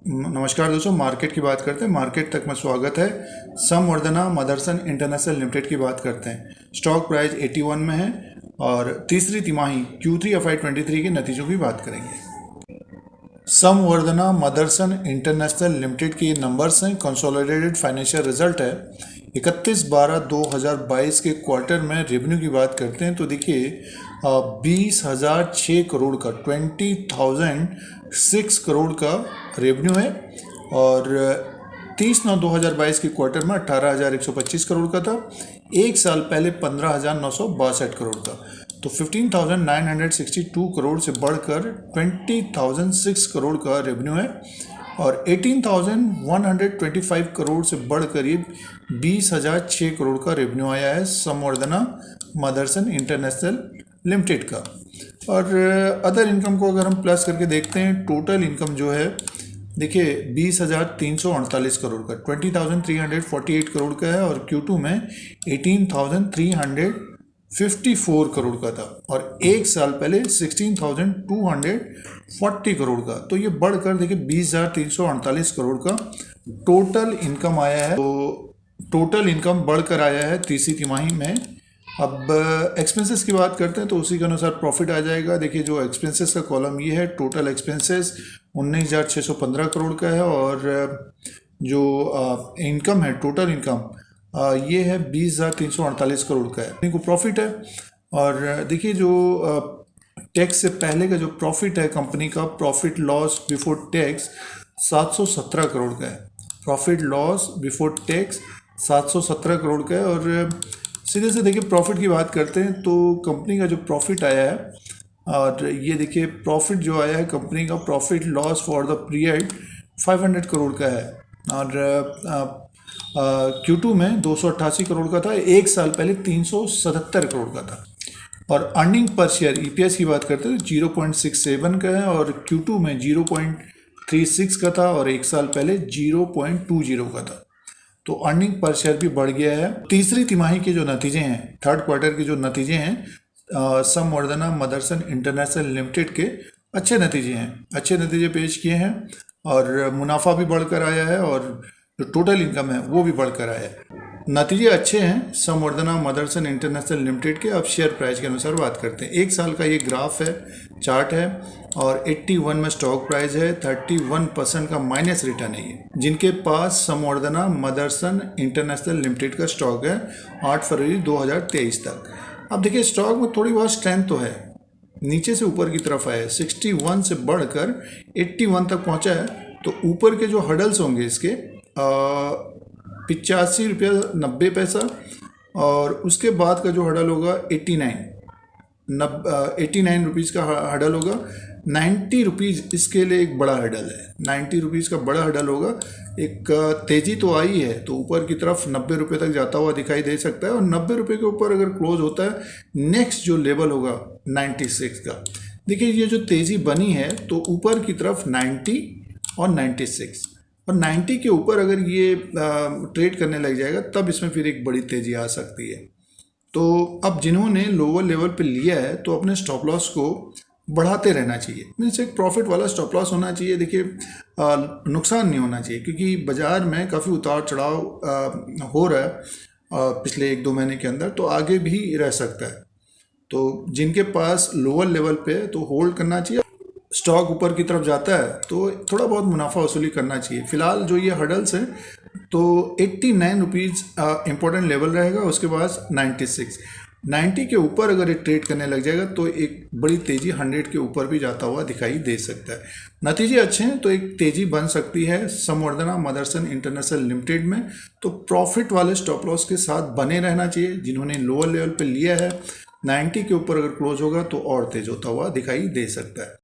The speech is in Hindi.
नमस्कार दोस्तों, मार्केट की बात करते हैं। मार्केट तक में स्वागत है। संवर्धना मदरसन इंटरनेशनल लिमिटेड की बात करते हैं। स्टॉक प्राइस 81 में है और तीसरी तिमाही Q3 FY23 के नतीजों की बात करेंगे। संवर्धना मदरसन इंटरनेशनल लिमिटेड के नंबर्स हैं। कंसोलिडेटेड फाइनेंशियल रिजल्ट है। 31/12/2022 के क्वार्टर में रेवेन्यू की बात करते हैं तो देखिए 20,006 करोड़ का 20,006 करोड़ का रेवेन्यू है और 30/9/2022 के क्वार्टर में 18,125 करोड़ का था। एक साल पहले 15,962 करोड़ का, तो 15,962 करोड़ से बढ़कर 20,006 करोड़ का रेवेन्यू है और 18,125 करोड़ से बढ़कर ये 20,006 करोड़ का रेवेन्यू आया है संवर्धना मदरसन इंटरनेशनल लिमिटेड का। और अदर इनकम को अगर हम प्लस करके देखते हैं, टोटल इनकम जो है देखिए 20,348 करोड़ का 20,348 करोड़ का है और Q2 में 18,354 करोड़ का था और एक साल पहले 16,240 करोड़ का। तो ये बढ़कर देखिए 20,348 करोड़ का टोटल इनकम आया है। तो टोटल इनकम बढ़कर आया है तीसरी तिमाही में। अब एक्सपेंसेस की बात करते हैं तो उसी के अनुसार प्रॉफिट आ जाएगा। देखिए जो एक्सपेंसेस का कॉलम ये है, टोटल एक्सपेंसेस 19,615 करोड़ का है और जो इनकम है, टोटल इनकम ये है 20,348 करोड़ का है। इनको प्रॉफिट है और देखिए जो टैक्स से पहले का जो प्रॉफिट है कंपनी का, profit loss before tax 717 crore का है। Profit loss before tax 717 crore का है और सीधे से देखिए प्रॉफिट की बात करते हैं तो कंपनी का जो प्रॉफिट आया है और ये देखिए प्रॉफिट जो आया है कंपनी का, profit loss for the period 500 crore का है और Q2 में 288 करोड़ का था। एक साल पहले 377 करोड़ का था। और अर्निंग पर शेयर EPS की बात करते हैं तो 0.67 का है और Q2 में 0.36 का था और एक साल पहले 0.20 का था। तो अर्निंग पर शेयर भी बढ़ गया है। तीसरी तिमाही के जो नतीजे हैं, थर्ड क्वार्टर के जो नतीजे हैं, संवर्धना मदरसन इंटरनेशनल लिमिटेड के अच्छे नतीजे हैं, अच्छे नतीजे पेश किए हैं और मुनाफा भी बढ़कर आया है और जो टोटल इनकम है वो भी बढ़कर आया है। नतीजे अच्छे हैं संवर्धना मदरसन इंटरनेशनल लिमिटेड के। अब शेयर प्राइस के अनुसार बात करते हैं। एक साल का ये ग्राफ है, चार्ट है और 81 में स्टॉक प्राइस है। 31% का माइनस रिटर्न है ये। जिनके पास संवर्धना मदरसन इंटरनेशनल लिमिटेड का स्टॉक है 8 फरवरी 2023 तक। अब देखिए स्टॉक में थोड़ी बहुत स्ट्रेंथ तो है, नीचे से ऊपर की तरफ आया है, 61 से बढ़कर 81 तक पहुंचा है। तो ऊपर के जो हडल्स होंगे इसके 85 रुपया 90 पैसा और उसके बाद का जो हडल होगा 89 रुपीज़ का हडल होगा। 90 रुपीज़ इसके लिए एक बड़ा हडल है, 90 रुपीज़ का बड़ा हडल होगा। एक तेज़ी तो आई है तो ऊपर की तरफ 90 रुपये तक जाता हुआ दिखाई दे सकता है और 90 रुपये के ऊपर अगर क्लोज होता है, नेक्स्ट जो लेवल होगा 96 का। देखिए ये जो तेज़ी बनी है तो ऊपर की तरफ 90 और 96 और 90 के ऊपर अगर ये ट्रेड करने लग जाएगा तब इसमें फिर एक बड़ी तेज़ी आ सकती है। तो अब जिन्होंने लोअर लेवल पे लिया है तो अपने स्टॉप लॉस को बढ़ाते रहना चाहिए। मीन्स एक प्रॉफिट वाला स्टॉप लॉस होना चाहिए। देखिए नुकसान नहीं होना चाहिए क्योंकि बाज़ार में काफ़ी उतार चढ़ाव हो रहा है पिछले 1-2 महीने के अंदर, तो आगे भी रह सकता है। तो जिनके पास लोअर लेवल पे तो होल्ड करना चाहिए। स्टॉक ऊपर की तरफ जाता है तो थोड़ा बहुत मुनाफा वसूली करना चाहिए। फिलहाल जो ये हडल्स हैं तो 89 रुपीज़ इम्पोर्टेंट लेवल रहेगा, उसके बाद 96, 90 के ऊपर अगर ये ट्रेड करने लग जाएगा तो एक बड़ी तेज़ी 100 के ऊपर भी जाता हुआ दिखाई दे सकता है। नतीजे अच्छे हैं तो एक तेज़ी बन सकती है संवर्धना मदरसन इंटरनेशनल लिमिटेड में। तो प्रॉफिट वाले स्टॉप लॉस के साथ बने रहना चाहिए। जिन्होंने लोअर लेवल पे लिया है 90 के ऊपर अगर क्लोज होगा तो और तेज होता हुआ दिखाई दे सकता है।